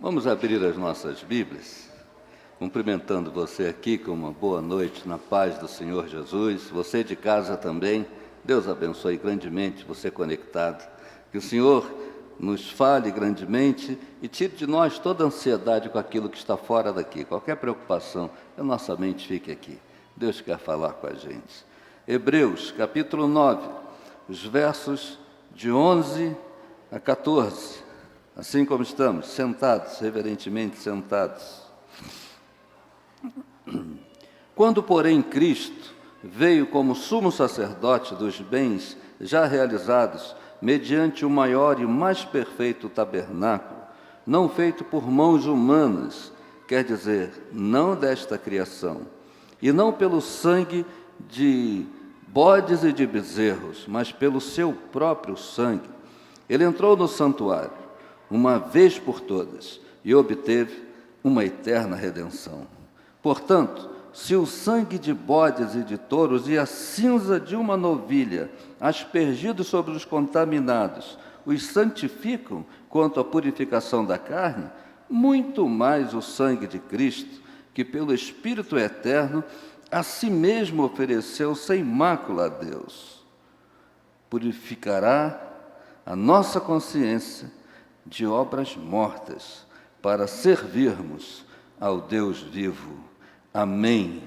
Vamos abrir as nossas Bíblias, cumprimentando você aqui com uma boa noite na paz do Senhor Jesus, você de casa também, Deus abençoe grandemente você conectado, que o Senhor nos fale grandemente e tire de nós toda ansiedade com aquilo que está fora daqui, qualquer preocupação, que a nossa mente fique aqui, Deus quer falar com a gente. Hebreus, capítulo 9, os versos de 11 a 14, assim como estamos, sentados, reverentemente sentados. Quando, porém, Cristo veio como sumo sacerdote dos bens já realizados, mediante o maior e mais perfeito tabernáculo, não feito por mãos humanas, quer dizer, não desta criação, e não pelo sangue de bodes e de bezerros, mas pelo seu próprio sangue, ele entrou no santuário, uma vez por todas, e obteve uma eterna redenção. Portanto, se o sangue de bodes e de touros e a cinza de uma novilha, aspergidos sobre os contaminados, os santificam quanto à purificação da carne, muito mais o sangue de Cristo, que pelo Espírito eterno a si mesmo ofereceu sem mácula a Deus, purificará a nossa consciência de obras mortas, para servirmos ao Deus vivo. Amém.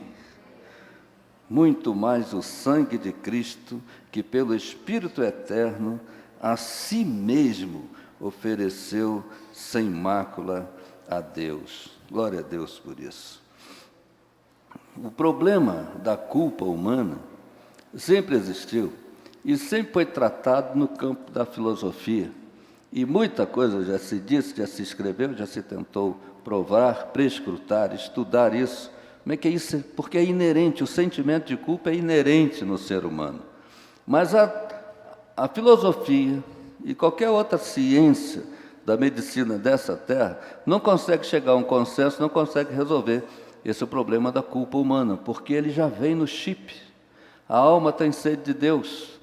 Muito mais o sangue de Cristo, que pelo Espírito eterno a si mesmo ofereceu sem mácula a Deus. Glória a Deus por isso. O problema da culpa humana sempre existiu e sempre foi tratado no campo da filosofia. E muita coisa já se disse, já se escreveu, já se tentou provar, prescrutar, estudar isso. Como é que é isso? Porque é inerente, o sentimento de culpa é inerente no ser humano. Mas a filosofia e qualquer outra ciência da medicina dessa terra não consegue chegar a um consenso, não consegue resolver esse problema da culpa humana, porque ele já vem no chip. A alma tem sede de Deus.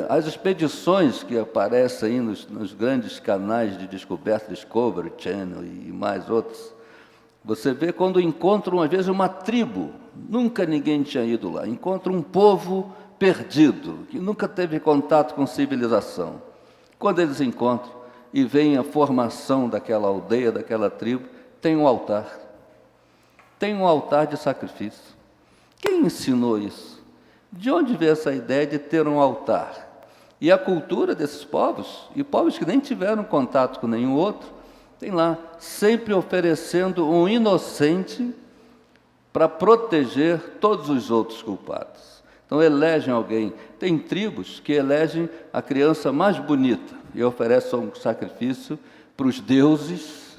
As expedições que aparecem aí nos grandes canais de descoberta, Discovery Channel e mais outros, você vê quando encontram, às vezes, uma tribo, nunca ninguém tinha ido lá, encontra um povo perdido, que nunca teve contato com civilização. Quando eles encontram e veem a formação daquela aldeia, daquela tribo, tem um altar. Tem um altar de sacrifício. Quem ensinou isso? De onde veio essa ideia de ter um altar? E a cultura desses povos, e povos que nem tiveram contato com nenhum outro, tem lá, sempre oferecendo um inocente para proteger todos os outros culpados. Então elegem alguém. Tem tribos que elegem a criança mais bonita e oferecem um sacrifício para os deuses,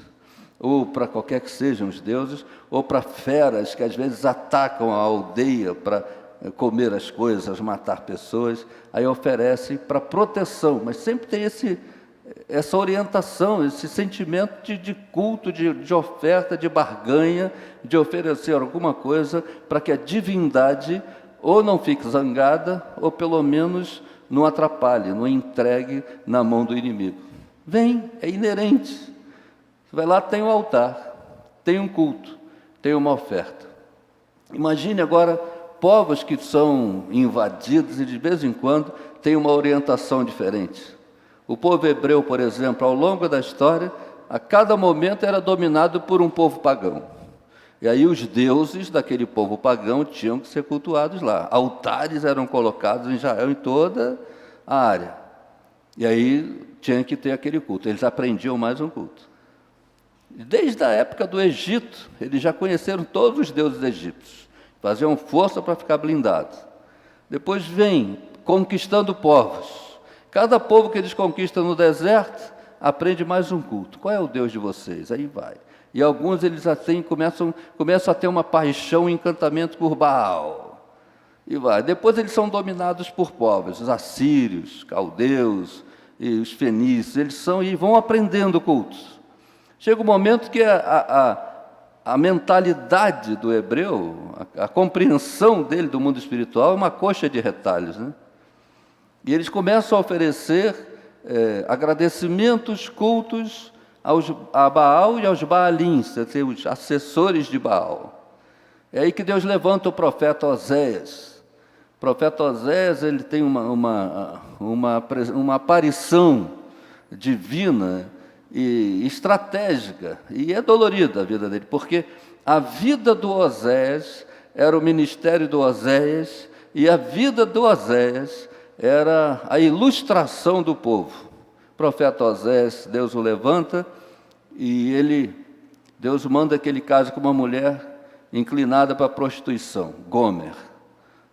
ou para qualquer que sejam os deuses, ou para feras que às vezes atacam a aldeia para comer as coisas, matar pessoas, aí oferecem para proteção, mas sempre tem essa orientação, esse sentimento de culto, de oferta, de barganha, de oferecer alguma coisa para que a divindade ou não fique zangada, ou pelo menos não atrapalhe, não entregue na mão do inimigo. Vem, é inerente. Você vai lá, tem um altar, tem um culto, tem uma oferta. Imagine agora povos que são invadidos e de vez em quando tem uma orientação diferente. O povo hebreu, por exemplo, ao longo da história, a cada momento era dominado por um povo pagão. E aí os deuses daquele povo pagão tinham que ser cultuados lá. Altares eram colocados em Israel, em toda a área. E aí tinha que ter aquele culto. Eles aprendiam mais um culto. Desde a época do Egito, eles já conheceram todos os deuses egípcios. Faziam força para ficar blindados. Depois vem conquistando povos. Cada povo que eles conquistam no deserto, aprende mais um culto. Qual é o Deus de vocês? Aí vai. E alguns eles assim começam a ter uma paixão, um encantamento por Baal. E vai. Depois eles são dominados por povos, os assírios, caldeus e os fenícios. Eles são e vão aprendendo cultos. Chega um momento que a mentalidade do hebreu, a compreensão dele do mundo espiritual é uma coxa de retalhos, né? E eles começam a oferecer agradecimentos, cultos a Baal e aos Baalins, os assessores de Baal. É aí que Deus levanta o profeta Oséias. O profeta Oséias, ele tem uma aparição divina e estratégica, e é dolorida a vida dele, porque a vida do Oséias era o ministério do Oséias, e a vida do Oséias era a ilustração do povo. O profeta Oséias, Deus o levanta, e Deus manda que ele case com uma mulher inclinada para a prostituição, Gomer.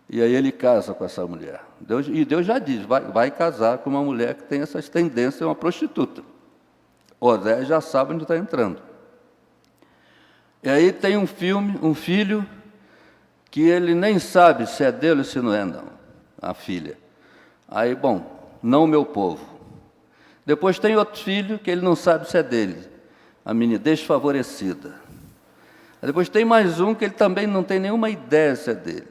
E aí ele casa com essa mulher. Deus já diz, vai casar com uma mulher que tem essas tendências, uma prostituta. Oséias já sabe onde está entrando. E aí tem um filho, que ele nem sabe se é dele ou se não é, não, a filha. Aí, não meu povo. Depois tem outro filho, que ele não sabe se é dele, a menina desfavorecida. Aí depois tem mais um, que ele também não tem nenhuma ideia se é dele.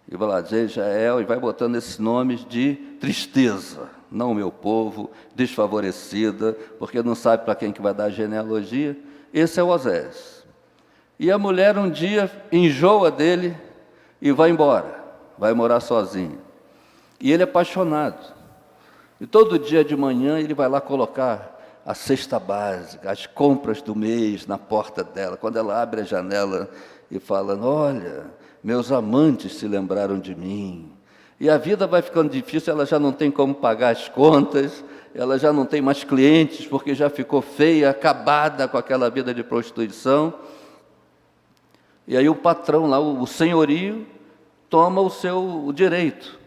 E vai lá dizer Israel, e vai botando esses nomes de tristeza. Não meu povo, desfavorecida, porque não sabe para quem que vai dar a genealogia. Esse é o Oséias. E a mulher um dia enjoa dele e vai embora, vai morar sozinha. E ele é apaixonado. E todo dia de manhã ele vai lá colocar a cesta básica, as compras do mês na porta dela. Quando ela abre a janela e fala, olha, meus amantes se lembraram de mim. E a vida vai ficando difícil, ela já não tem como pagar as contas, ela já não tem mais clientes, porque já ficou feia, acabada com aquela vida de prostituição. E aí o patrão lá, o senhorio, toma o direito.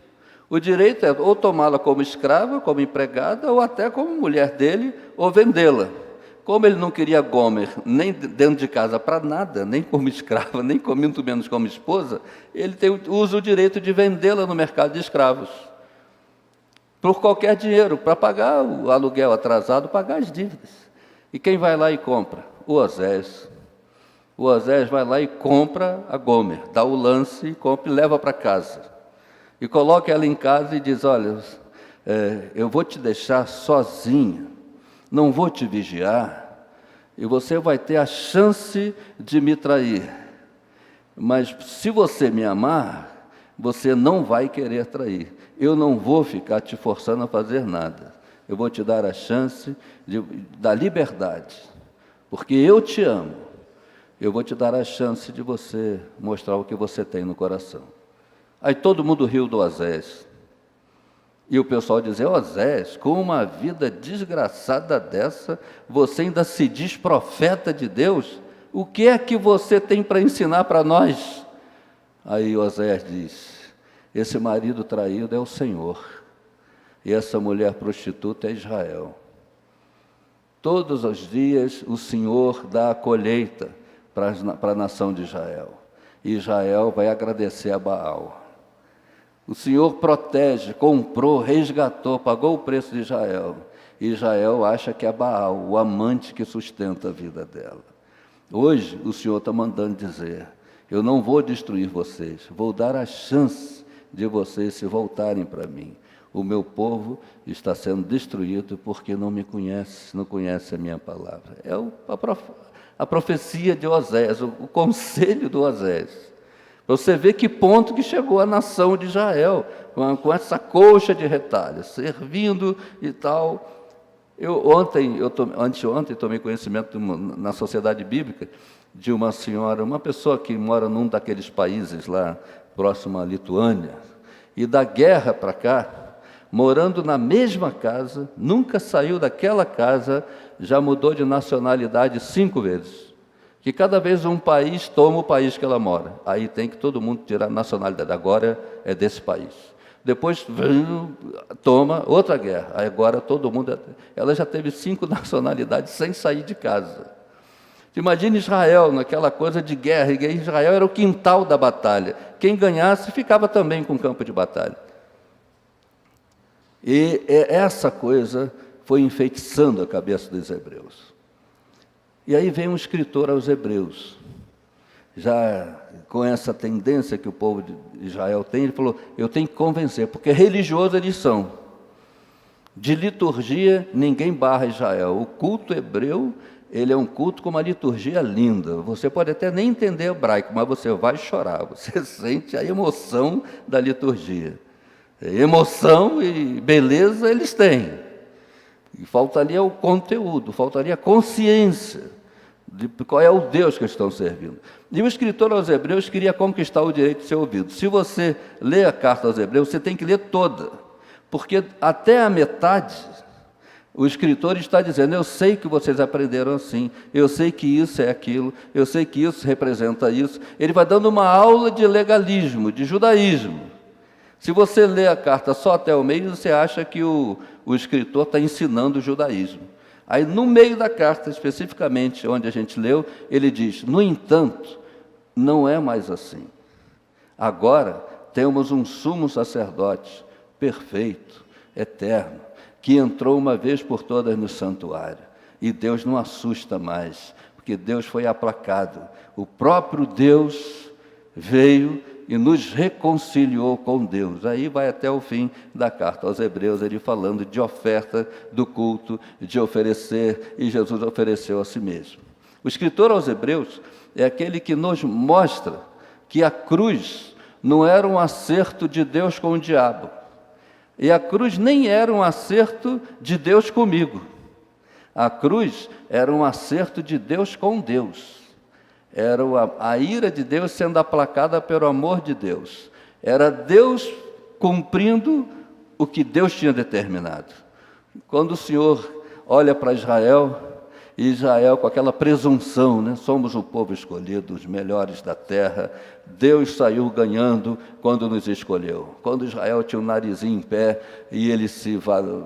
O direito é ou tomá-la como escrava, como empregada, ou até como mulher dele, ou vendê-la. Como ele não queria Gomer nem dentro de casa para nada, nem como escrava, nem muito menos como esposa, ele usa o direito de vendê-la no mercado de escravos. Por qualquer dinheiro, para pagar o aluguel atrasado, pagar as dívidas. E quem vai lá e compra? O Oséias. O Oséias vai lá e compra a Gomer, dá o lance, compra e leva para casa. E coloca ela em casa e diz, olha, eu vou te deixar sozinha, não vou te vigiar, e você vai ter a chance de me trair. Mas se você me amar, você não vai querer trair. Eu não vou ficar te forçando a fazer nada. Eu vou te dar a chance da liberdade, porque eu te amo. Eu vou te dar a chance de você mostrar o que você tem no coração. Aí todo mundo riu do Oséias. E o pessoal dizia, Oséias, com uma vida desgraçada dessa, você ainda se diz profeta de Deus? O que é que você tem para ensinar para nós? Aí Oséias diz, esse marido traído é o Senhor, e essa mulher prostituta é Israel. Todos os dias o Senhor dá a colheita para a nação de Israel. E Israel vai agradecer a Baal. O Senhor protege, comprou, resgatou, pagou o preço de Israel. E Israel acha que é Baal, o amante que sustenta a vida dela. Hoje o Senhor está mandando dizer, eu não vou destruir vocês, vou dar a chance de vocês se voltarem para mim. O meu povo está sendo destruído porque não me conhece, não conhece a minha palavra. É a profecia de Oséias, o conselho do Oséias. Para você ver que ponto que chegou a nação de Israel, com essa colcha de retalhos, servindo e tal. Anteontem, tomei conhecimento na Sociedade Bíblica de uma senhora, uma pessoa que mora num daqueles países lá, próximo à Lituânia, e da guerra para cá, morando na mesma casa, nunca saiu daquela casa, já mudou de nacionalidade 5 vezes. Que cada vez um país toma o país que ela mora. Aí tem que todo mundo tirar a nacionalidade. Agora é desse país. Depois toma outra guerra. Aí agora todo mundo... Ela já teve 5 nacionalidades sem sair de casa. Imagina Israel naquela coisa de guerra. E Israel era o quintal da batalha. Quem ganhasse ficava também com o campo de batalha. E essa coisa foi enfeitiçando a cabeça dos hebreus. E aí vem um escritor aos hebreus, já com essa tendência que o povo de Israel tem, ele falou, eu tenho que convencer, porque religiosos eles são. De liturgia, ninguém barra Israel. O culto hebreu, ele é um culto com uma liturgia linda. Você pode até nem entender hebraico, mas você vai chorar. Você sente a emoção da liturgia. Emoção e beleza eles têm. E faltaria o conteúdo, faltaria a consciência de qual é o Deus que estão servindo. E o escritor aos Hebreus queria conquistar o direito de ser ouvido. Se você lê a carta aos Hebreus, você tem que ler toda. Porque até a metade, o escritor está dizendo, eu sei que vocês aprenderam assim, eu sei que isso é aquilo, eu sei que isso representa isso. Ele vai dando uma aula de legalismo, de judaísmo. Se você lê a carta só até o meio, você acha que o escritor está ensinando o judaísmo. Aí, no meio da carta, especificamente onde a gente leu, ele diz, no entanto, não é mais assim. Agora, temos um sumo sacerdote perfeito, eterno, que entrou uma vez por todas no santuário. E Deus não assusta mais, porque Deus foi aplacado. O próprio Deus veio e nos reconciliou com Deus. Aí vai até o fim da carta aos Hebreus, ele falando de oferta do culto, de oferecer, e Jesus ofereceu a si mesmo. O escritor aos Hebreus é aquele que nos mostra que a cruz não era um acerto de Deus com o diabo. E a cruz nem era um acerto de Deus comigo. A cruz era um acerto de Deus com Deus. Era a ira de Deus sendo aplacada pelo amor de Deus. Era Deus cumprindo o que Deus tinha determinado. Quando o Senhor olha para Israel, e Israel com aquela presunção, né? Somos o povo escolhido, os melhores da terra. Deus saiu ganhando quando nos escolheu. Quando Israel tinha o narizinho em pé e eles se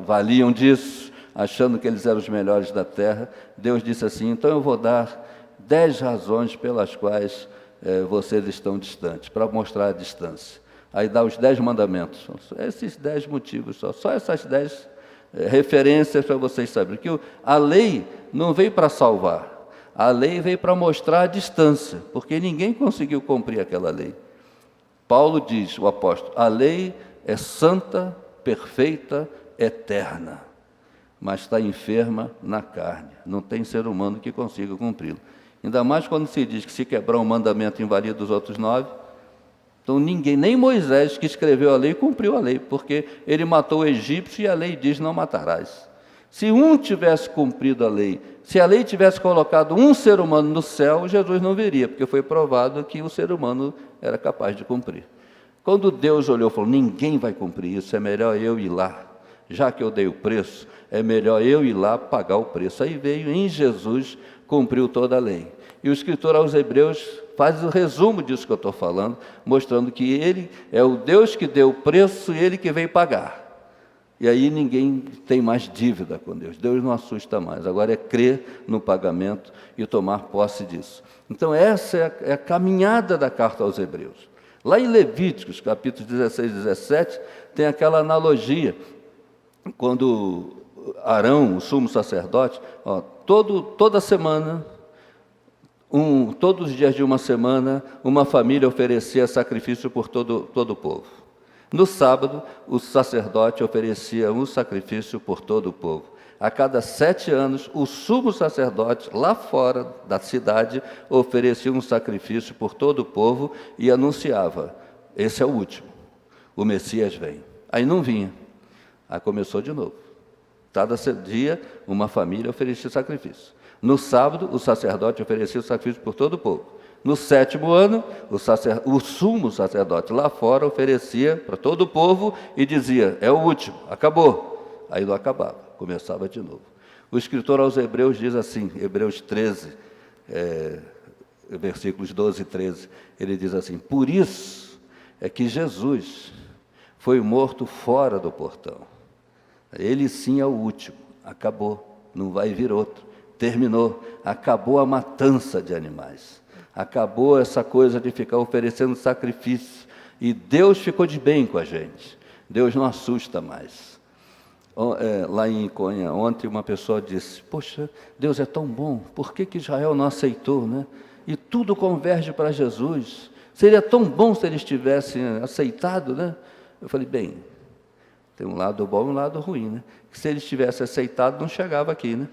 valiam disso, achando que eles eram os melhores da terra, Deus disse assim, então eu vou dar 10 razões pelas quais vocês estão distantes, para mostrar a distância. Aí dá os 10 mandamentos, esses 10 motivos só essas 10 referências para vocês saberem. Que a lei não veio para salvar, a lei veio para mostrar a distância, porque ninguém conseguiu cumprir aquela lei. Paulo diz, o apóstolo, a lei é santa, perfeita, eterna, mas está enferma na carne. Não tem ser humano que consiga cumpri-lo. Ainda mais quando se diz que se quebrar um mandamento invalida os outros 9. Então ninguém, nem Moisés que escreveu a lei, cumpriu a lei, porque ele matou o egípcio e a lei diz não matarás. Se um tivesse cumprido a lei, se a lei tivesse colocado um ser humano no céu, Jesus não viria, porque foi provado que o ser humano era capaz de cumprir. Quando Deus olhou e falou, ninguém vai cumprir isso, é melhor eu ir lá. Já que eu dei o preço, é melhor eu ir lá pagar o preço. Aí veio em Jesus, cumpriu toda a lei. E o escritor aos Hebreus faz o resumo disso que eu estou falando, mostrando que Ele é o Deus que deu o preço e Ele que veio pagar. E aí ninguém tem mais dívida com Deus. Deus não assusta mais. Agora é crer no pagamento e tomar posse disso. Então essa é a caminhada da carta aos Hebreus. Lá em Levíticos, capítulos 16 e 17, tem aquela analogia, quando Arão, o sumo sacerdote, toda semana, todos os dias de uma semana, uma família oferecia sacrifício por todo o povo. No sábado, o sacerdote oferecia um sacrifício por todo o povo. A cada 7 anos, o sumo sacerdote, lá fora da cidade, oferecia um sacrifício por todo o povo e anunciava, esse é o último, o Messias vem. Aí não vinha, aí começou de novo. Cada dia, uma família oferecia sacrifício. No sábado, o sacerdote oferecia o sacrifício por todo o povo. No 7º ano, o sumo sacerdote lá fora oferecia para todo o povo e dizia, é o último, acabou. Aí não acabava, começava de novo. O escritor aos Hebreus diz assim, Hebreus 13, versículos 12 e 13, ele diz assim, por isso é que Jesus foi morto fora do portão. Ele sim é o último, acabou, não vai vir outro, terminou, acabou a matança de animais. Acabou essa coisa de ficar oferecendo sacrifício. E Deus ficou de bem com a gente. Deus não assusta mais. Lá em Iconha, ontem uma pessoa disse, poxa, Deus é tão bom, por que Israel não aceitou, né? E tudo converge para Jesus. Seria tão bom se eles tivessem aceitado, né? Eu falei, bem, Tem um lado bom e um lado ruim, né? Que se eles tivessem aceitado, não chegava aqui, né?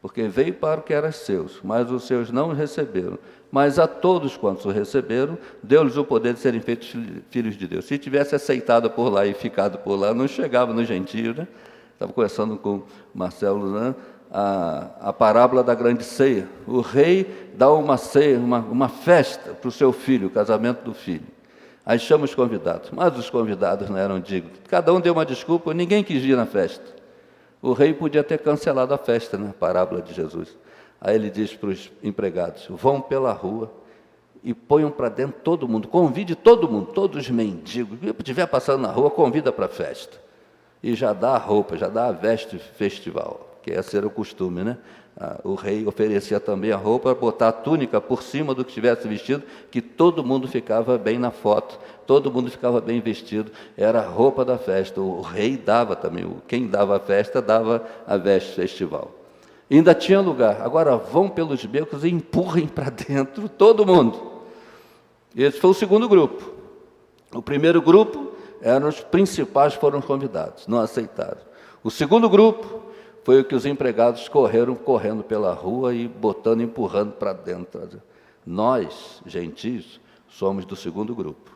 Porque veio para o que era seus, mas os seus não o receberam. Mas a todos quantos o receberam, deu-lhes o poder de serem feitos filhos de Deus. Se tivesse aceitado por lá e ficado por lá, não chegava no gentio, né? Estava conversando com Marcelo, né? A parábola da grande ceia. O rei dá uma ceia, uma festa para o seu filho, o casamento do filho. Aí chama os convidados, mas os convidados não eram dignos. Cada um deu uma desculpa, ninguém quis ir na festa. O rei podia ter cancelado a festa, né? Parábola de Jesus. Aí ele diz para os empregados, vão pela rua e ponham para dentro todo mundo, convide todo mundo, todos os mendigos, que estiver passando na rua, convida para a festa. E já dá a roupa, já dá a veste festival, que esse era o costume, né? O rei oferecia também a roupa, botar a túnica por cima do que estivesse vestido, que todo mundo ficava bem na foto, todo mundo ficava bem vestido, era a roupa da festa. O rei dava também, quem dava a festa dava a veste festival. E ainda tinha lugar. Agora vão pelos becos e empurrem para dentro todo mundo. Esse foi o segundo grupo. O primeiro grupo eram os principais, foram convidados, não aceitaram. O segundo grupo foi o que os empregados correndo pela rua e botando, empurrando para dentro. Nós, gentios, somos do segundo grupo.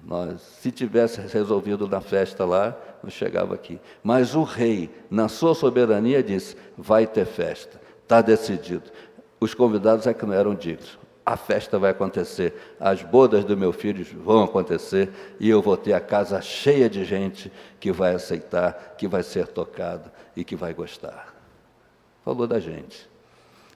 Nós, se tivesse resolvido na festa lá, não chegava aqui. Mas o rei, na sua soberania, disse, vai ter festa, está decidido. Os convidados é que não eram dignos. A festa vai acontecer, as bodas do meu filho vão acontecer e eu vou ter a casa cheia de gente que vai aceitar, que vai ser tocada e que vai gostar. Falou da gente.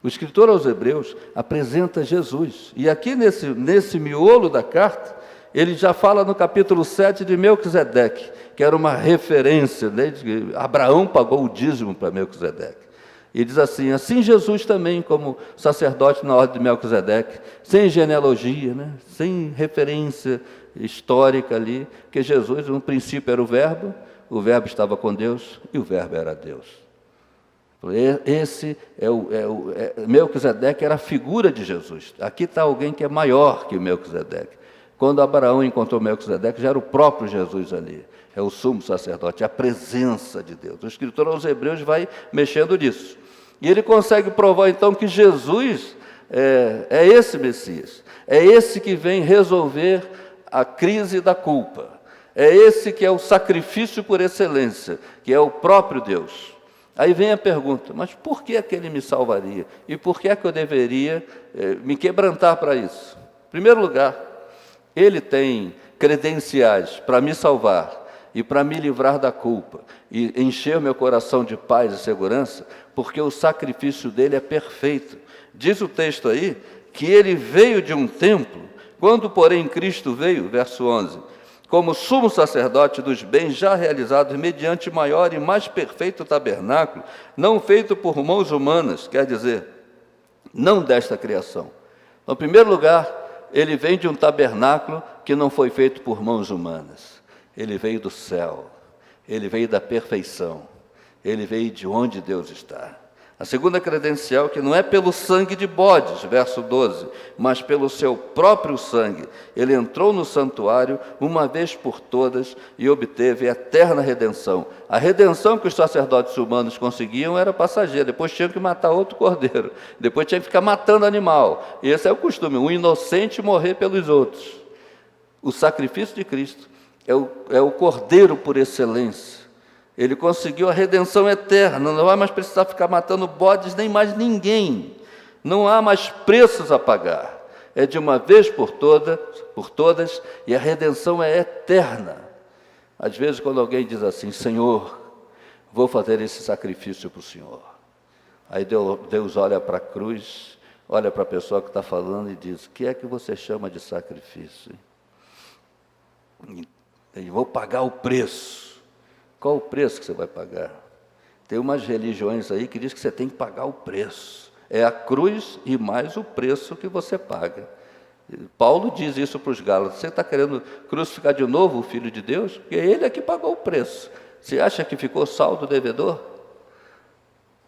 O escritor aos Hebreus apresenta Jesus. E aqui nesse miolo da carta, ele já fala no capítulo 7 de Melquisedeque, que era uma referência, né? Abraão pagou o dízimo para Melquisedeque. E diz assim Jesus também, como sacerdote na ordem de Melquisedeque, sem genealogia, né? Sem referência histórica ali, porque Jesus, no princípio, era o Verbo estava com Deus e o Verbo era Deus. Esse Melquisedeque era a figura de Jesus. Aqui está alguém que é maior que Melquisedeque. Quando Abraão encontrou Melquisedeque, já era o próprio Jesus ali. É o sumo sacerdote, é a presença de Deus. O escritor aos Hebreus vai mexendo nisso. E ele consegue provar, então, que Jesus é esse Messias. É esse que vem resolver a crise da culpa. É esse que é o sacrifício por excelência, que é o próprio Deus. Aí vem a pergunta, mas por que é que ele me salvaria? E por que é que eu deveria me quebrantar para isso? Em primeiro lugar, ele tem credenciais para me salvar e para me livrar da culpa e encher meu coração de paz e segurança, porque o sacrifício dele é perfeito. Diz o texto aí que ele veio de um templo, quando, porém, Cristo veio, verso 11, como sumo sacerdote dos bens já realizados mediante maior e mais perfeito tabernáculo, não feito por mãos humanas, quer dizer, não desta criação. Então, em primeiro lugar, ele vem de um tabernáculo que não foi feito por mãos humanas. Ele veio do céu, ele veio da perfeição, ele veio de onde Deus está. A segunda credencial, que não é pelo sangue de bodes, verso 12, mas pelo seu próprio sangue. Ele entrou no santuário uma vez por todas e obteve a eterna redenção. A redenção que os sacerdotes humanos conseguiam era passageira, depois tinham que matar outro cordeiro, depois tinham que ficar matando animal. E esse é o costume, um inocente morrer pelos outros. O sacrifício de Cristo é o cordeiro por excelência. Ele conseguiu a redenção eterna, não vai mais precisar ficar matando bodes nem mais ninguém. Não há mais preços a pagar. É de uma vez por todas, e a redenção é eterna. Às vezes, quando alguém diz assim, Senhor, vou fazer esse sacrifício para o Senhor. Aí Deus olha para a cruz, olha para a pessoa que está falando e diz, o que é que você chama de sacrifício? Eu vou pagar o preço. Qual o preço que você vai pagar? Tem umas religiões aí que diz que você tem que pagar o preço. É a cruz e mais o preço que você paga. Paulo diz isso para os Gálatas. Você está querendo crucificar de novo o Filho de Deus? Porque ele é que pagou o preço. Você acha que ficou saldo devedor?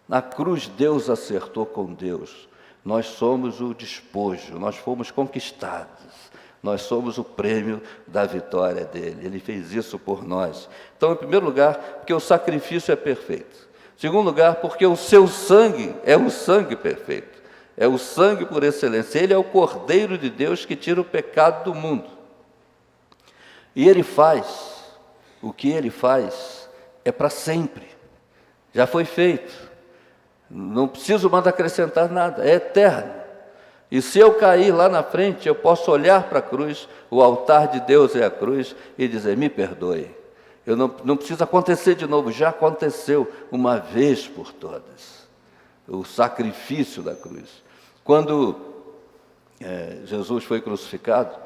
Na cruz Deus acertou com Deus. Nós somos o despojo, nós fomos conquistados. Nós somos o prêmio da vitória dele. Ele fez isso por nós. Então, em primeiro lugar, porque o sacrifício é perfeito. Em segundo lugar, porque o seu sangue é o sangue perfeito. É o sangue por excelência. Ele é o Cordeiro de Deus que tira o pecado do mundo. E ele faz, o que ele faz é para sempre. Já foi feito. Não preciso mais acrescentar nada, é eterno. E se eu cair lá na frente, eu posso olhar para a cruz, o altar de Deus é a cruz, e dizer, me perdoe. Eu não precisa acontecer de novo, já aconteceu uma vez por todas. O sacrifício da cruz. Quando Jesus foi crucificado,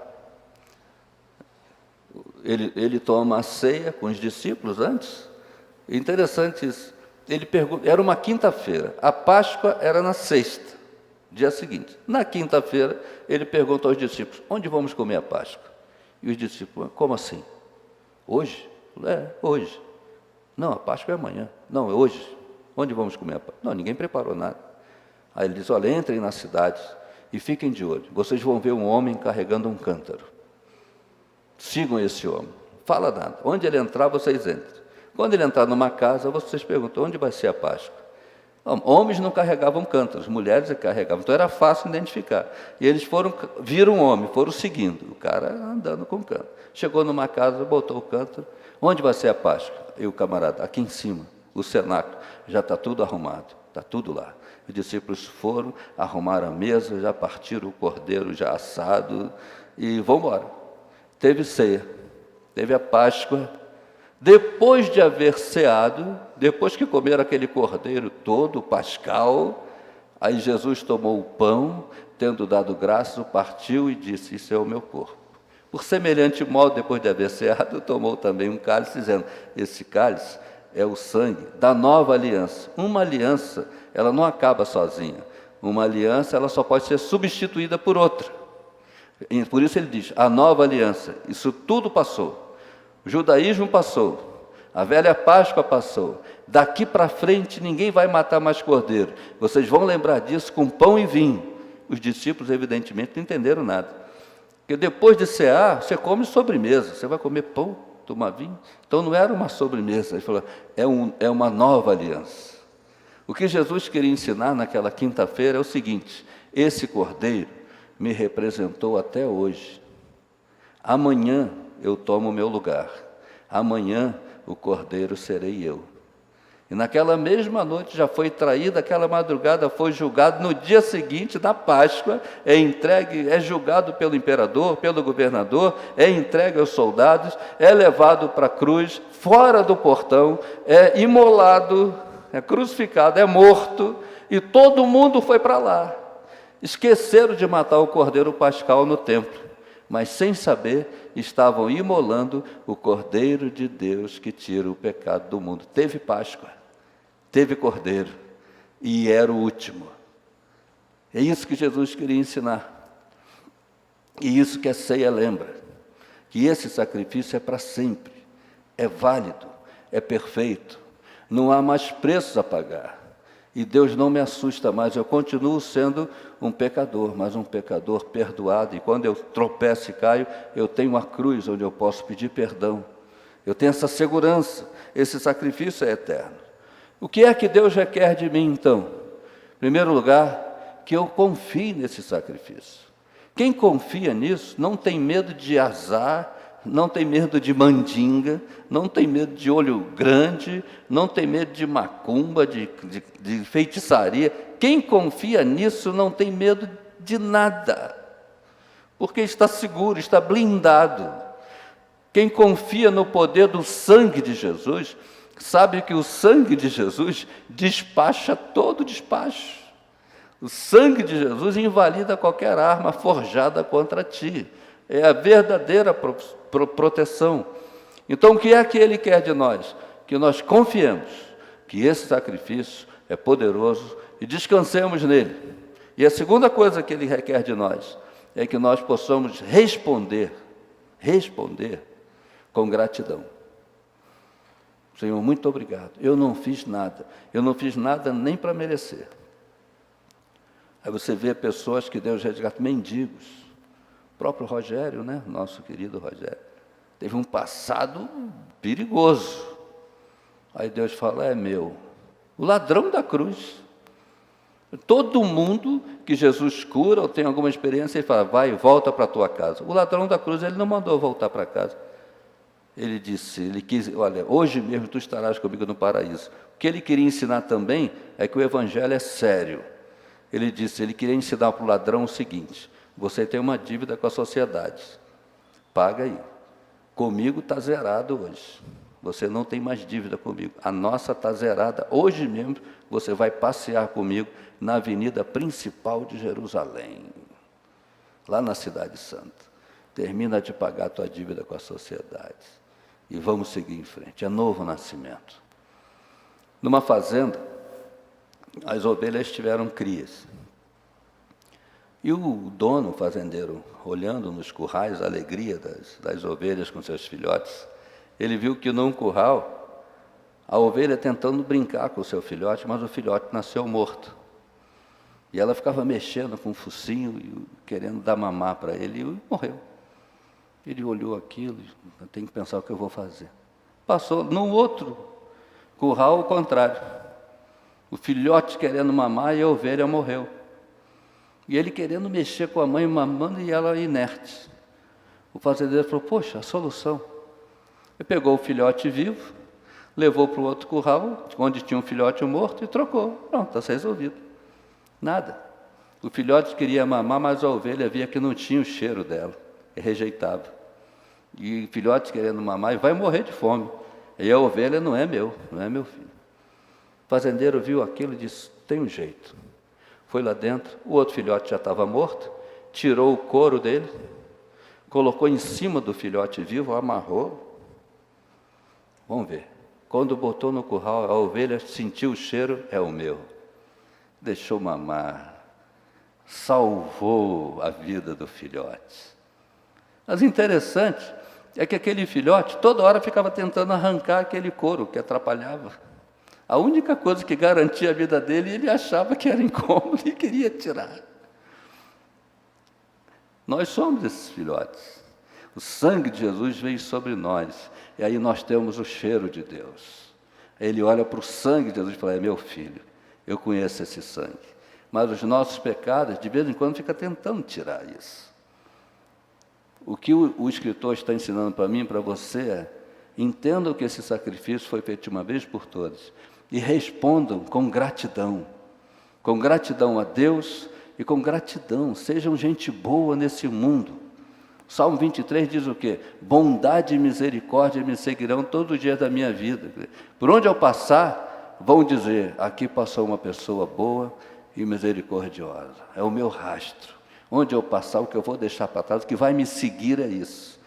ele toma a ceia com os discípulos antes. Interessante isso. Ele pergunta, era uma quinta-feira, a Páscoa era na sexta, dia seguinte. Na quinta-feira, ele pergunta aos discípulos, onde vamos comer a Páscoa? E os discípulos, como assim? Hoje? Hoje. Não, a Páscoa é amanhã. Não, é hoje. Onde vamos comer a Páscoa? Não, ninguém preparou nada. Aí ele diz, olha, entrem na cidade e fiquem de olho. Vocês vão ver um homem carregando um cântaro. Sigam esse homem. Fala nada. Onde ele entrar, vocês entram. Quando ele entrar numa casa, vocês perguntam, onde vai ser a Páscoa? Homens não carregavam cântaros, mulheres carregavam, então era fácil identificar. E eles viram um homem, foram seguindo, o cara andando com o cântaro. Chegou numa casa, botou o cântaro, onde vai ser a Páscoa? E o camarada, aqui em cima, o cenáculo, já está tudo arrumado, está tudo lá. Os discípulos foram, arrumaram a mesa, já partiram o cordeiro já assado e vão embora. Teve ceia, teve a Páscoa. Depois de haver ceado, depois que comeram aquele cordeiro todo, pascal, aí Jesus tomou o pão, tendo dado graças, o partiu e disse, isso é o meu corpo. Por semelhante modo, depois de haver ceado, tomou também um cálice, dizendo, esse cálice é o sangue da nova aliança. Uma aliança, ela não acaba sozinha. Uma aliança, ela só pode ser substituída por outra. E por isso ele diz, a nova aliança, isso tudo passou. O judaísmo passou, a velha Páscoa passou, daqui para frente ninguém vai matar mais cordeiro, vocês vão lembrar disso com pão e vinho. Os discípulos evidentemente não entenderam nada, porque depois de cear, você come sobremesa, você vai comer pão, tomar vinho, então não era uma sobremesa, ele falou, é uma nova aliança. O que Jesus queria ensinar naquela quinta-feira é o seguinte, esse cordeiro me representou até hoje, amanhã eu tomo o meu lugar. Amanhã o cordeiro serei eu. E naquela mesma noite já foi traído, aquela madrugada foi julgado, no dia seguinte, na Páscoa, é entregue, é julgado pelo imperador, pelo governador, é entregue aos soldados, é levado para a cruz, fora do portão, é imolado, é crucificado, é morto, e todo mundo foi para lá. Esqueceram de matar o cordeiro pascal no templo, mas sem saber, estavam imolando o Cordeiro de Deus que tira o pecado do mundo. Teve Páscoa, teve Cordeiro, e era o último. É isso que Jesus queria ensinar. E isso que a ceia lembra, que esse sacrifício é para sempre, é válido, é perfeito, não há mais preços a pagar. E Deus não me assusta mais, eu continuo sendo um pecador, mas um pecador perdoado. E quando eu tropeço e caio, eu tenho uma cruz onde eu posso pedir perdão. Eu tenho essa segurança, esse sacrifício é eterno. O que é que Deus requer de mim, então? Em primeiro lugar, que eu confie nesse sacrifício. Quem confia nisso não tem medo de azar, não tem medo de mandinga, não tem medo de olho grande, não tem medo de macumba, de feitiçaria. Quem confia nisso não tem medo de nada, porque está seguro, está blindado. Quem confia no poder do sangue de Jesus, sabe que o sangue de Jesus despacha todo despacho. O sangue de Jesus invalida qualquer arma forjada contra ti. É a verdadeira proteção. Então, o que é que Ele quer de nós? Que nós confiemos que esse sacrifício é poderoso e descansemos nele. E a segunda coisa que Ele requer de nós é que nós possamos responder com gratidão. Senhor, muito obrigado. Eu não fiz nada nem para merecer. Aí você vê pessoas que Deus resgata, mendigos, próprio Rogério, né? Nosso querido Rogério, teve um passado perigoso. Aí Deus fala, é meu. O ladrão da cruz. Todo mundo que Jesus cura ou tem alguma experiência, ele fala, vai, volta para a tua casa. O ladrão da cruz, ele não mandou voltar para casa. Ele disse, ele quis, olha, hoje mesmo tu estarás comigo no paraíso. O que ele queria ensinar também é que o evangelho é sério. Ele disse, ele queria ensinar para o ladrão o seguinte, você tem uma dívida com a sociedade, paga aí. Comigo está zerado hoje. Você não tem mais dívida comigo. A nossa está zerada. Hoje mesmo você vai passear comigo na avenida principal de Jerusalém, lá na Cidade Santa. Termina de pagar a tua dívida com a sociedade. E vamos seguir em frente. É novo nascimento. Numa fazenda, as ovelhas tiveram crias. E o dono, o fazendeiro, olhando nos currais a alegria das ovelhas com seus filhotes, ele viu que num curral, a ovelha tentando brincar com o seu filhote, mas o filhote nasceu morto. E ela ficava mexendo com o focinho, e querendo dar mamar para ele, e morreu. Ele olhou aquilo, eu tenho que pensar o que eu vou fazer. Passou num outro curral, o contrário. O filhote querendo mamar e a ovelha morreu. E ele querendo mexer com a mãe, mamando, e ela inerte. O fazendeiro falou, poxa, a solução. Ele pegou o filhote vivo, levou para o outro curral, onde tinha um filhote morto, e trocou. Pronto, está resolvido. Nada. O filhote queria mamar, mas a ovelha via que não tinha o cheiro dela, e rejeitava. E o filhote querendo mamar, e vai morrer de fome. E a ovelha não é meu filho. O fazendeiro viu aquilo e disse, tem um jeito. Foi lá dentro, o outro filhote já estava morto, tirou o couro dele, colocou em cima do filhote vivo, amarrou. Vamos ver. Quando botou no curral, a ovelha sentiu o cheiro, é o meu. Deixou mamar. Salvou a vida do filhote. Mas interessante é que aquele filhote toda hora ficava tentando arrancar aquele couro que atrapalhava. A única coisa que garantia a vida dele, ele achava que era incômodo e queria tirar. Nós somos esses filhotes. O sangue de Jesus veio sobre nós. E aí nós temos o cheiro de Deus. Ele olha para o sangue de Jesus e fala, é meu filho, eu conheço esse sangue. Mas os nossos pecados, de vez em quando, fica tentando tirar isso. O que o escritor está ensinando para mim e para você é, entendam que esse sacrifício foi feito de uma vez por todas. E respondam com gratidão a Deus e com gratidão, sejam gente boa nesse mundo. Salmo 23 diz o quê? Bondade e misericórdia me seguirão todos os dias da minha vida. Por onde eu passar, vão dizer, aqui passou uma pessoa boa e misericordiosa, é o meu rastro. Onde eu passar, o que eu vou deixar para trás, o que vai me seguir é isso.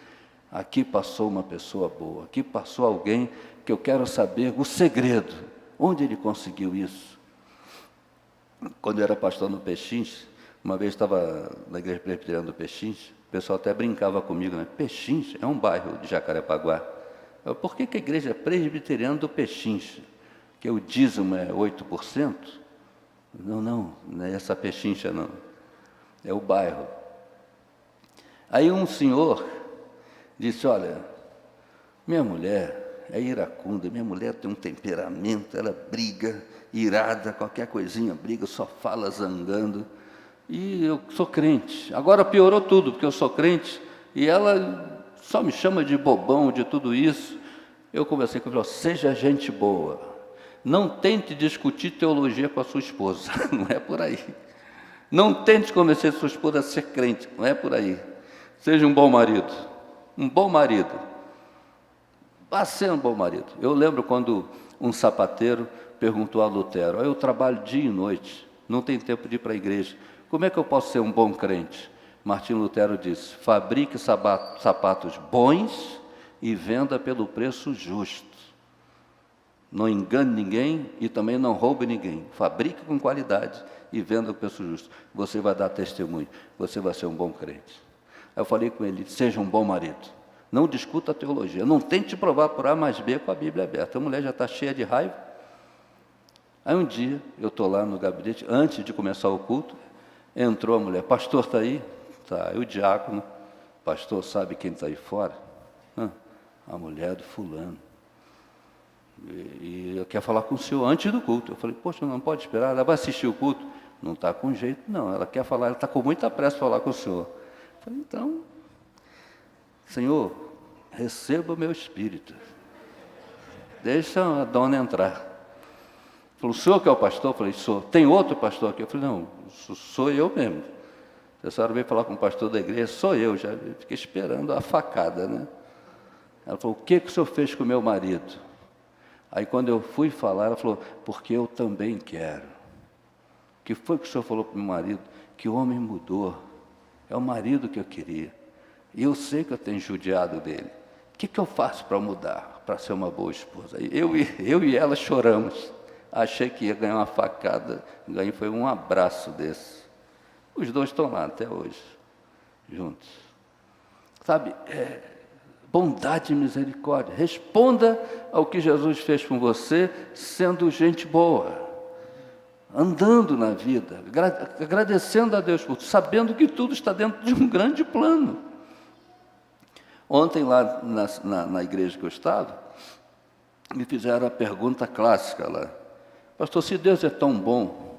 Aqui passou uma pessoa boa, aqui passou alguém que eu quero saber o segredo. Onde ele conseguiu isso? Quando eu era pastor no Pechinche, uma vez estava na igreja presbiteriana do Pechinche, o pessoal até brincava comigo, né? Pechinche é um bairro de Jacarepaguá. Por que a igreja é presbiteriana do Pechinche? Que o dízimo é 8%? Não é essa Pechincha não. É o bairro. Aí um senhor disse, olha, minha mulher é iracunda, minha mulher tem um temperamento, ela briga, irada, qualquer coisinha briga, só fala zangando, e eu sou crente. Agora piorou tudo, porque eu sou crente, e ela só me chama de bobão, de tudo isso. Eu conversei com ela, seja gente boa, não tente discutir teologia com a sua esposa, não é por aí. Não tente convencer sua esposa a ser crente, não é por aí. Seja um bom marido, Vá ser um bom marido. Eu lembro quando um sapateiro perguntou a Lutero, eu trabalho dia e noite, não tenho tempo de ir para a igreja, como é que eu posso ser um bom crente? Martinho Lutero disse, fabrique sapatos bons e venda pelo preço justo. Não engane ninguém e também não roube ninguém. Fabrique com qualidade e venda pelo preço justo. Você vai dar testemunho, você vai ser um bom crente. Aí eu falei com ele, seja um bom marido. Não discuta a teologia, não tente provar por A mais B com a Bíblia aberta. A mulher já está cheia de raiva. Aí um dia, eu estou lá no gabinete, antes de começar o culto, entrou a mulher, pastor está aí? Tá, o diácono. pastor, sabe quem está aí fora? A mulher do fulano. E eu quero falar com o senhor antes do culto. Eu falei, poxa, não pode esperar, ela vai assistir o culto. Não está com jeito, não, ela quer falar, ela está com muita pressa para falar com o senhor. Eu falei, então, Senhor, receba o meu espírito. Deixa a dona entrar. Falou, o senhor que é o pastor? Eu falei, sou. Tem outro pastor aqui? Eu falei, não, sou eu mesmo. A senhora veio falar com o pastor da igreja, sou eu, já fiquei esperando a facada, né? Ela falou, o que o senhor fez com o meu marido? Aí quando eu fui falar, ela falou, porque eu também quero. O que foi que o senhor falou para o meu marido? Que o homem mudou. É o marido que eu queria. E eu sei que eu tenho judiado dele. O que eu faço para mudar, para ser uma boa esposa? Eu e ela choramos. Achei que ia ganhar uma facada. Ganhei foi um abraço desse. Os dois estão lá até hoje, juntos. Sabe, bondade e misericórdia. Responda ao que Jesus fez com você, sendo gente boa. Andando na vida, agradecendo a Deus por tudo, sabendo que tudo está dentro de um grande plano. Ontem, lá na igreja que eu estava, me fizeram a pergunta clássica lá. Pastor, se Deus é tão bom,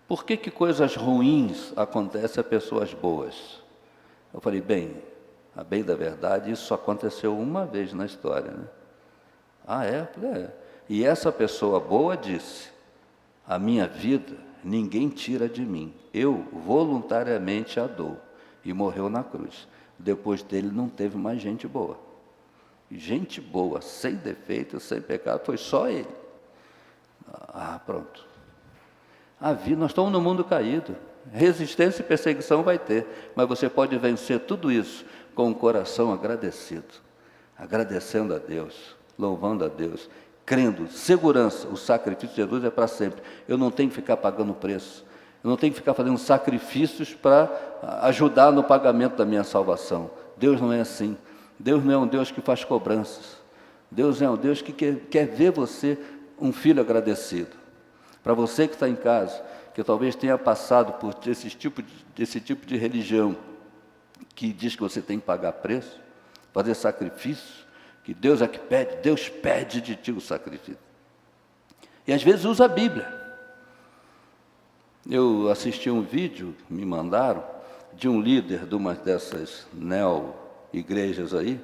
por que coisas ruins acontecem a pessoas boas? Eu falei, a bem da verdade, isso só aconteceu uma vez na história, né? Ah, é? Eu falei, é. E essa pessoa boa disse, a minha vida ninguém tira de mim, eu voluntariamente a dou. E morreu na cruz. Depois dele não teve mais gente boa. Gente boa, sem defeito, sem pecado, foi só ele. Pronto. A vida, nós estamos no mundo caído. Resistência e perseguição vai ter, mas você pode vencer tudo isso com o coração agradecido, agradecendo a Deus, louvando a Deus, crendo, segurança, o sacrifício de Jesus é para sempre. Eu não tenho que ficar pagando preço, eu não tenho que ficar fazendo sacrifícios para ajudar no pagamento da minha salvação. Deus não é assim. Deus não é um Deus que faz cobranças. Deus é um Deus que quer ver você um filho agradecido. Para você que está em casa, que talvez tenha passado por esse tipo de religião, que diz que você tem que pagar preço, fazer sacrifício, que Deus é que pede, Deus pede de ti o sacrifício. E às vezes usa a Bíblia. Eu assisti um vídeo, me mandaram, de um líder de uma dessas neo-igrejas aí,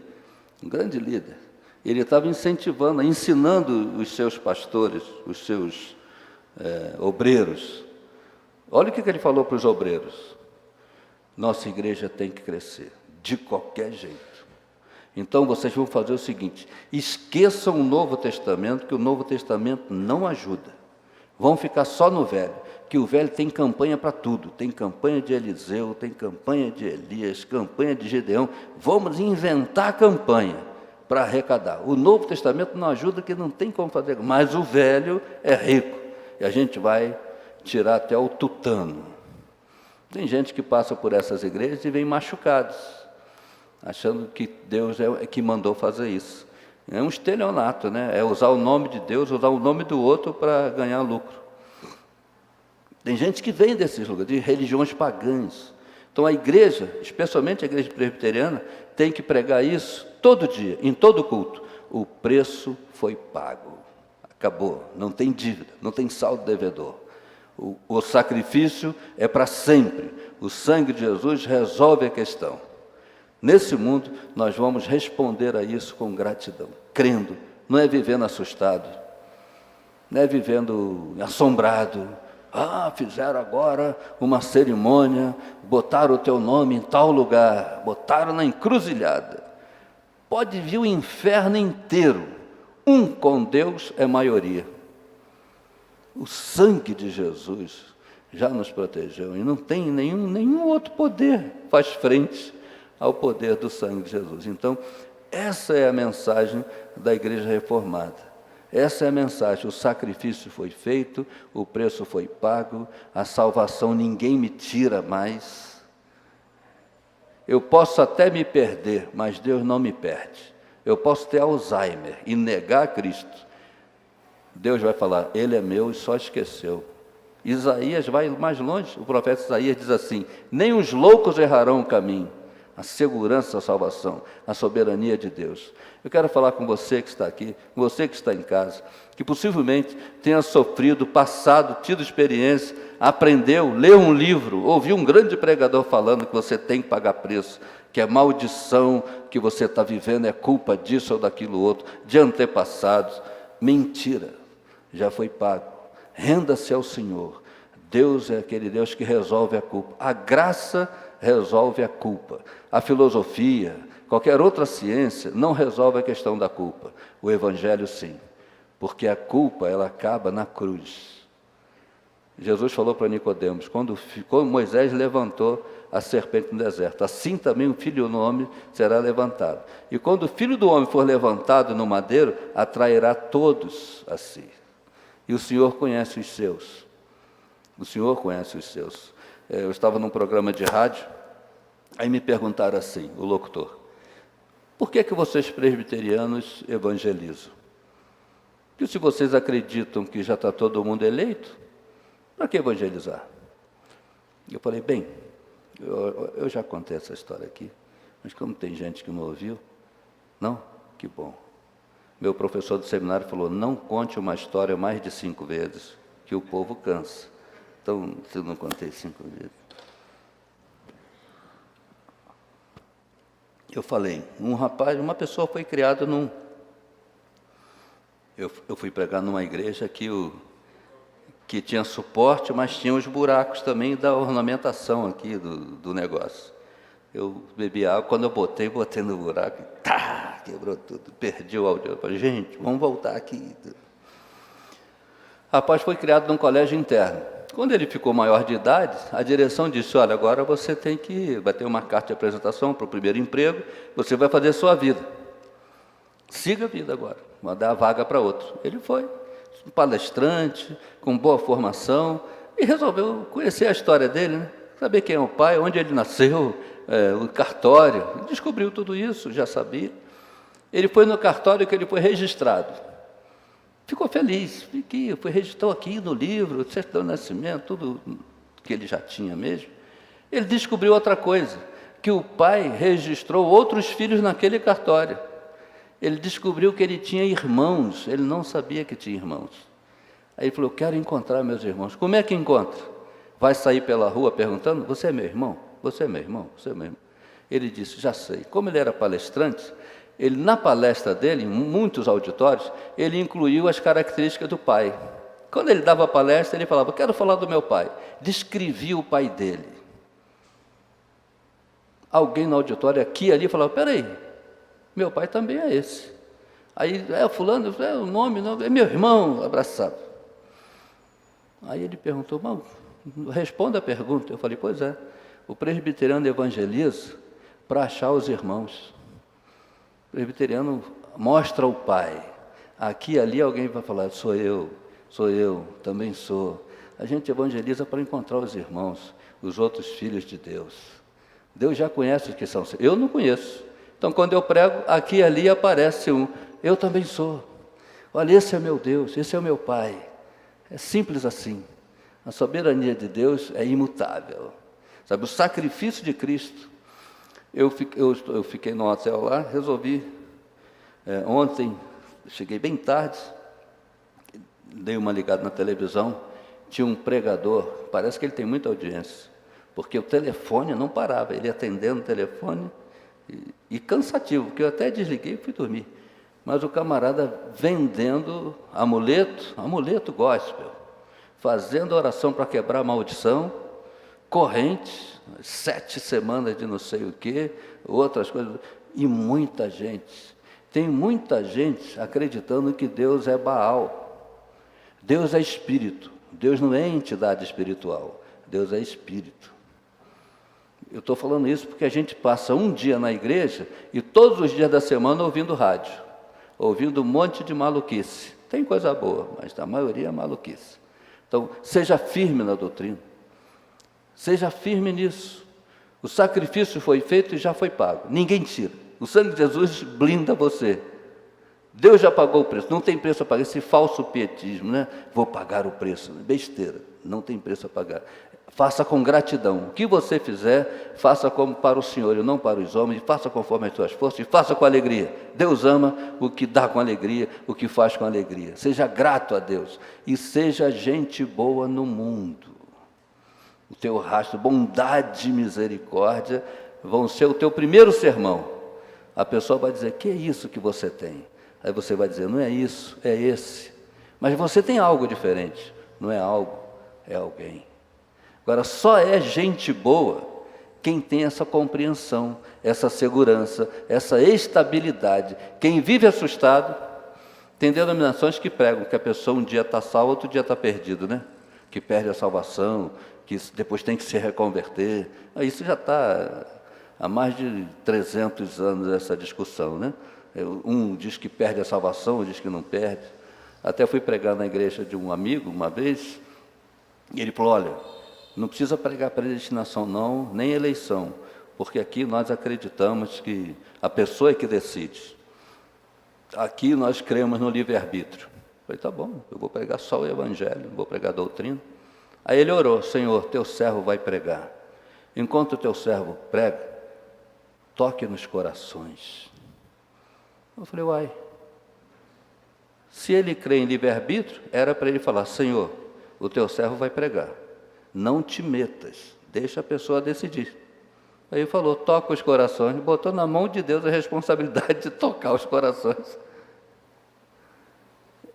um grande líder. Ele estava incentivando, ensinando os seus pastores, os seus obreiros. Olha o que ele falou para os obreiros. Nossa igreja tem que crescer, de qualquer jeito. Então vocês vão fazer o seguinte, esqueçam o Novo Testamento, que o Novo Testamento não ajuda. Vão ficar só no Velho, que o Velho tem campanha para tudo. Tem campanha de Eliseu, tem campanha de Elias, campanha de Gedeão. Vamos inventar campanha para arrecadar. O Novo Testamento não ajuda, que não tem como fazer, mas o Velho é rico. E a gente vai tirar até o tutano. Tem gente que passa por essas igrejas e vem machucados, achando que Deus é que mandou fazer isso. É um estelionato, né? É usar o nome de Deus, usar o nome do outro para ganhar lucro. Tem gente que vem desses lugares, de religiões pagãs. Então a igreja, especialmente a igreja presbiteriana, tem que pregar isso todo dia, em todo culto. O preço foi pago. Acabou, não tem dívida, não tem saldo devedor. O sacrifício é para sempre. O sangue de Jesus resolve a questão. Nesse mundo, nós vamos responder a isso com gratidão, crendo. Não é vivendo assustado, não é vivendo assombrado. Fizeram agora uma cerimônia, botaram o teu nome em tal lugar, botaram na encruzilhada. Pode vir o inferno inteiro. Um com Deus é maioria. O sangue de Jesus já nos protegeu e não tem nenhum outro poder faz frente ao poder do sangue de Jesus. Então, essa é a mensagem da Igreja Reformada. Essa é a mensagem, o sacrifício foi feito, o preço foi pago, a salvação ninguém me tira mais. Eu posso até me perder, mas Deus não me perde. Eu posso ter Alzheimer e negar Cristo. Deus vai falar, ele é meu e só esqueceu. Isaías vai mais longe, o profeta Isaías diz assim, nem os loucos errarão o caminho, a segurança da salvação, a soberania de Deus. Eu quero falar com você que está aqui, com você que está em casa, que possivelmente tenha sofrido, passado, tido experiência, aprendeu, leu um livro, ouviu um grande pregador falando que você tem que pagar preço, que a maldição que você está vivendo é culpa disso ou daquilo outro, de antepassados. Mentira, já foi pago. Renda-se ao Senhor. Deus é aquele Deus que resolve a culpa. A graça resolve a culpa. A filosofia, qualquer outra ciência, não resolve a questão da culpa. O Evangelho, sim. Porque a culpa, ela acaba na cruz. Jesus falou para Nicodemos, quando Moisés levantou a serpente no deserto, assim também o Filho do Homem será levantado. E quando o Filho do Homem for levantado no madeiro, atrairá todos a si. E o Senhor conhece os seus. O Senhor conhece os seus. Eu estava num programa de rádio, aí me perguntaram assim, o locutor, por que vocês presbiterianos evangelizam? Porque se vocês acreditam que já está todo mundo eleito, para que evangelizar? Eu falei, bem, eu já contei essa história aqui, mas como tem gente que não ouviu, não? Que bom. Meu professor do seminário falou, não conte uma história mais de 5 vezes, que o povo cansa. Então, se eu não contei 5 vezes. Eu falei, uma pessoa foi criada num... Eu fui pregar numa igreja que tinha suporte, mas tinha os buracos também da ornamentação aqui do negócio. Eu bebi água, quando eu botei no buraco, tá, quebrou tudo, perdi o áudio. Eu falei, gente, vamos voltar aqui. Rapaz foi criado num colégio interno. Quando ele ficou maior de idade, a direção disse, olha, agora você vai ter uma carta de apresentação para o primeiro emprego, você vai fazer a sua vida. Siga a vida agora, vai dar a vaga para outro. Ele foi, um palestrante, com boa formação, e resolveu conhecer a história dele, né? Saber quem é o pai, onde ele nasceu, o cartório. Descobriu tudo isso, já sabia. Ele foi no cartório que ele foi registrado. Ficou feliz, registrou aqui no livro, certidão de nascimento, tudo que ele já tinha mesmo. Ele descobriu outra coisa, que o pai registrou outros filhos naquele cartório. Ele descobriu que ele tinha irmãos, ele não sabia que tinha irmãos. Aí ele falou, quero encontrar meus irmãos. Como é que encontra? Vai sair pela rua perguntando, você é meu irmão? Você é meu irmão? Você é meu irmão? Ele disse, já sei. Como ele era palestrante, ele, na palestra dele, em muitos auditórios, ele incluiu as características do pai. Quando ele dava a palestra, ele falava, quero falar do meu pai. Descrevia o pai dele. Alguém no auditório, aqui e ali, falava, peraí, meu pai também é esse. Aí, fulano, o nome, é meu irmão, abraçado. Aí ele perguntou, responda a pergunta. Eu falei, pois é, o presbiteriano evangeliza para achar os irmãos. O presbiteriano mostra o pai. Aqui e ali alguém vai falar, sou eu, também sou. A gente evangeliza para encontrar os irmãos, os outros filhos de Deus. Deus já conhece os que são seus. Eu não conheço. Então, quando eu prego, aqui e ali aparece um. Eu também sou. Olha, esse é meu Deus, esse é o meu Pai. É simples assim. A soberania de Deus é imutável. Sabe, o sacrifício de Cristo. Eu fiquei no hotel lá, resolvi. Ontem, cheguei bem tarde, dei uma ligada na televisão, tinha um pregador, parece que ele tem muita audiência, porque o telefone não parava, ele atendendo o telefone, e cansativo, porque eu até desliguei e fui dormir. Mas o camarada vendendo amuleto gospel, fazendo oração para quebrar a maldição, corrente, 7 semanas de não sei o quê, outras coisas, e muita gente. Tem muita gente acreditando que Deus é Baal. Deus é espírito. Deus não é entidade espiritual. Deus é espírito. Eu estou falando isso porque a gente passa um dia na igreja e todos os dias da semana ouvindo rádio, ouvindo um monte de maluquice. Tem coisa boa, mas a maioria é maluquice. Então, seja firme na doutrina. Seja firme nisso. O sacrifício foi feito e já foi pago. Ninguém tira. O sangue de Jesus blinda você. Deus já pagou o preço. Não tem preço a pagar. Esse falso pietismo, né? Vou pagar o preço. Besteira. Não tem preço a pagar. Faça com gratidão. O que você fizer, faça como para o Senhor e não para os homens. Faça conforme as suas forças e faça com alegria. Deus ama o que dá com alegria, o que faz com alegria. Seja grato a Deus e seja gente boa no mundo. O teu rastro, bondade e misericórdia vão ser o teu primeiro sermão. A pessoa vai dizer, que é isso que você tem? Aí você vai dizer, não é isso, é esse. Mas você tem algo diferente. Não é algo, é alguém. Agora, só é gente boa quem tem essa compreensão, essa segurança, essa estabilidade. Quem vive assustado, tem denominações que pregam que a pessoa um dia está salva, outro dia está perdido, né? Que perde a salvação, que depois tem que se reconverter. Isso já está há mais de 300 anos essa discussão, né? Um diz que perde a salvação, outro diz que não perde. Até fui pregar na igreja de um amigo uma vez, e ele falou, olha, não precisa pregar predestinação não, nem eleição, porque aqui nós acreditamos que a pessoa é que decide. Aqui nós cremos no livre-arbítrio. Falei, tá bom, eu vou pregar só o evangelho, não vou pregar doutrina. Aí ele orou, Senhor, teu servo vai pregar. Enquanto o teu servo prega, toque nos corações. Eu falei, uai, se ele crê em livre-arbítrio, era para ele falar, Senhor, o teu servo vai pregar. Não te metas, deixa a pessoa decidir. Aí ele falou, toca os corações, botou na mão de Deus a responsabilidade de tocar os corações.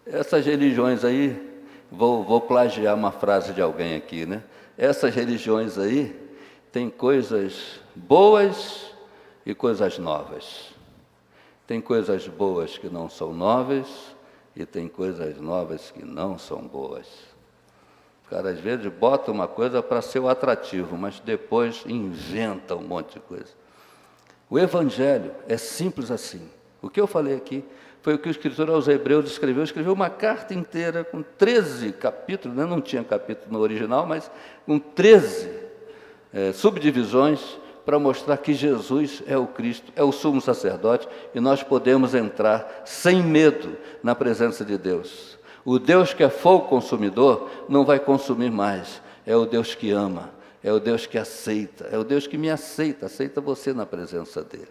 Essas religiões aí, vou plagiar uma frase de alguém aqui, né? Essas religiões aí, tem coisas boas e coisas novas. Tem coisas boas que não são novas e tem coisas novas que não são boas. O cara, às vezes, bota uma coisa para ser o atrativo, mas depois inventa um monte de coisa. O Evangelho é simples assim. O que eu falei aqui foi o que o escritor aos Hebreus escreveu uma carta inteira com 13 capítulos, né? Não tinha capítulo no original, mas com 13 subdivisões para mostrar que Jesus é o Cristo, é o sumo sacerdote, e nós podemos entrar sem medo na presença de Deus. O Deus que é fogo consumidor não vai consumir mais, é o Deus que ama, é o Deus que aceita, é o Deus que me aceita, aceita você na presença dEle.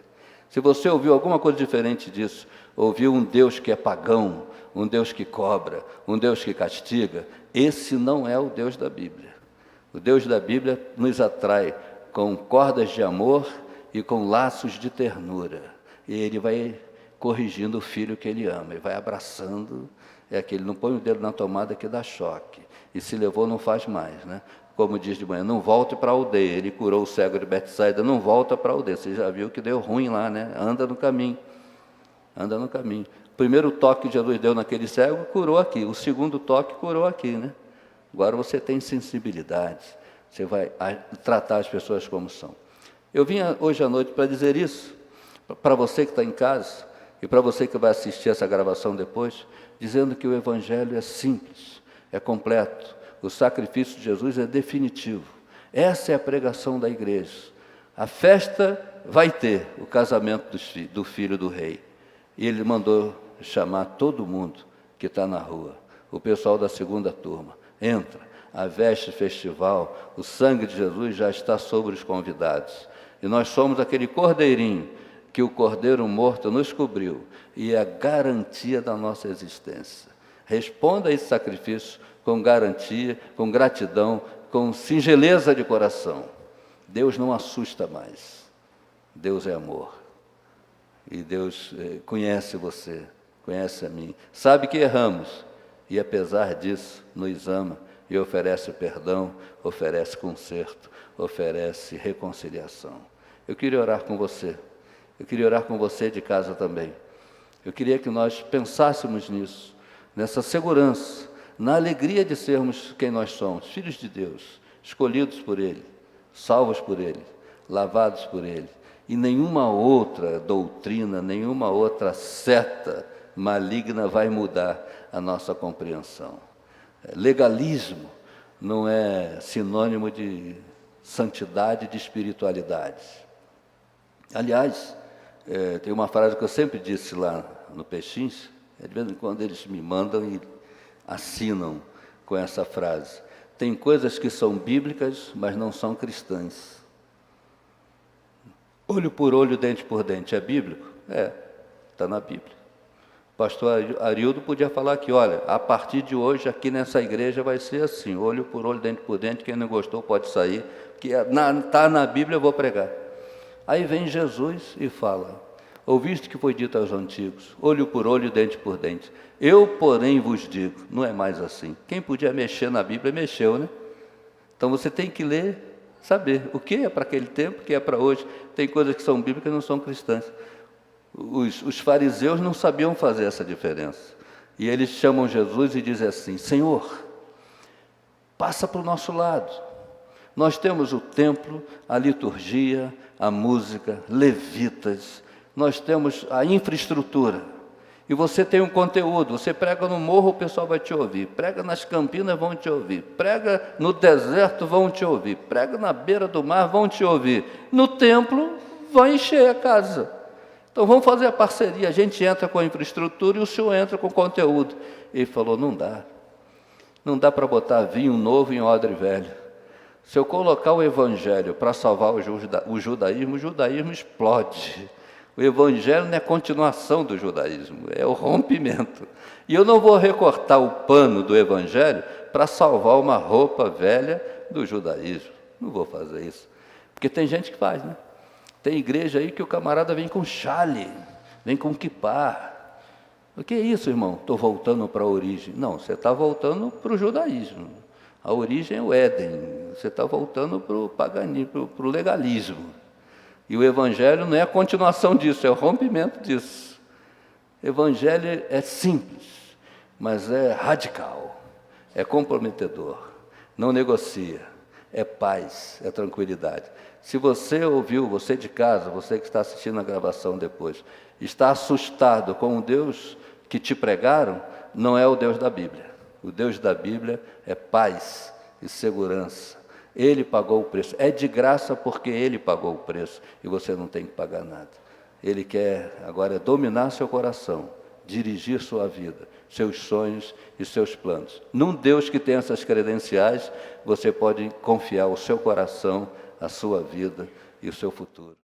Se você ouviu alguma coisa diferente disso, ouviu um Deus que é pagão, um Deus que cobra, um Deus que castiga, esse não é o Deus da Bíblia. O Deus da Bíblia nos atrai com cordas de amor e com laços de ternura. E Ele vai corrigindo o filho que Ele ama, Ele vai abraçando, é aquele, não põe o dedo na tomada que dá choque, e se levou não faz mais, né? Como diz de manhã, não volte para a aldeia, Ele curou o cego de Betsaida, não volta para a aldeia, você já viu que deu ruim lá, né? Anda no caminho, anda no caminho. O primeiro toque que Jesus deu naquele cego, curou aqui, o segundo toque curou aqui, né? Agora você tem sensibilidade, você vai tratar as pessoas como são. Eu vim hoje à noite para dizer isso, para você que está em casa, e para você que vai assistir essa gravação depois, dizendo que o Evangelho é simples, é completo, o sacrifício de Jesus é definitivo. Essa é a pregação da igreja. A festa vai ter o casamento do filho do rei. E ele mandou chamar todo mundo que está na rua, o pessoal da segunda turma. Entra, a veste festival, o sangue de Jesus já está sobre os convidados. E nós somos aquele cordeirinho que o cordeiro morto nos cobriu, e é a garantia da nossa existência. Responda a esse sacrifício com garantia, com gratidão, com singeleza de coração. Deus não assusta mais. Deus é amor. E Deus conhece você, conhece a mim. Sabe que erramos, e apesar disso, nos ama e oferece perdão, oferece conserto, oferece reconciliação. Eu queria orar com você. Eu queria orar com você de casa também. Eu queria que nós pensássemos nisso, nessa segurança, na alegria de sermos quem nós somos, filhos de Deus, escolhidos por Ele, salvos por Ele, lavados por Ele. E nenhuma outra doutrina, nenhuma outra seta maligna vai mudar a nossa compreensão. Legalismo não é sinônimo de santidade, de espiritualidade. Aliás, tem uma frase que eu sempre disse lá no Peixins, de vez em quando eles me mandam e assinam com essa frase. Tem coisas que são bíblicas, mas não são cristãs. Olho por olho, dente por dente, é bíblico? É, está na Bíblia. O pastor Arildo podia falar que, olha, a partir de hoje, aqui nessa igreja vai ser assim, olho por olho, dente por dente, quem não gostou pode sair, que está na Bíblia, eu vou pregar. Aí vem Jesus e fala, ouviste que foi dito aos antigos, olho por olho, dente por dente. Eu, porém, vos digo, não é mais assim. Quem podia mexer na Bíblia, mexeu, né? Então você tem que ler, saber o que é para aquele tempo, o que é para hoje. Tem coisas que são bíblicas e não são cristãs. Os fariseus não sabiam fazer essa diferença. E eles chamam Jesus e dizem assim, Senhor, passa para o nosso lado. Nós temos o templo, a liturgia, a música, levitas, nós temos a infraestrutura. E você tem um conteúdo, você prega no morro, o pessoal vai te ouvir. Prega nas campinas, vão te ouvir. Prega no deserto, vão te ouvir. Prega na beira do mar, vão te ouvir. No templo, vai encher a casa. Então vamos fazer a parceria. A gente entra com a infraestrutura e o senhor entra com o conteúdo. Ele falou, não dá. Não dá para botar vinho novo em odre velho. Se eu colocar o evangelho para salvar o judaísmo explode. O evangelho não é a continuação do judaísmo, é o rompimento. E eu não vou recortar o pano do evangelho para salvar uma roupa velha do judaísmo. Não vou fazer isso. Porque tem gente que faz, né? Tem igreja aí que o camarada vem com chale, vem com quipá. O que é isso, irmão? Estou voltando para a origem. Não, você está voltando para o judaísmo. A origem é o Éden. Você está voltando para o paganismo, para o legalismo. E o evangelho não é a continuação disso, é o rompimento disso. O evangelho é simples, mas é radical, é comprometedor, não negocia, é paz, é tranquilidade. Se você ouviu, você de casa, você que está assistindo a gravação depois, está assustado com o Deus que te pregaram, não é o Deus da Bíblia. O Deus da Bíblia é paz e segurança. Ele pagou o preço. É de graça porque Ele pagou o preço e você não tem que pagar nada. Ele quer agora dominar seu coração, dirigir sua vida, seus sonhos e seus planos. Num Deus que tem essas credenciais, você pode confiar o seu coração, a sua vida e o seu futuro.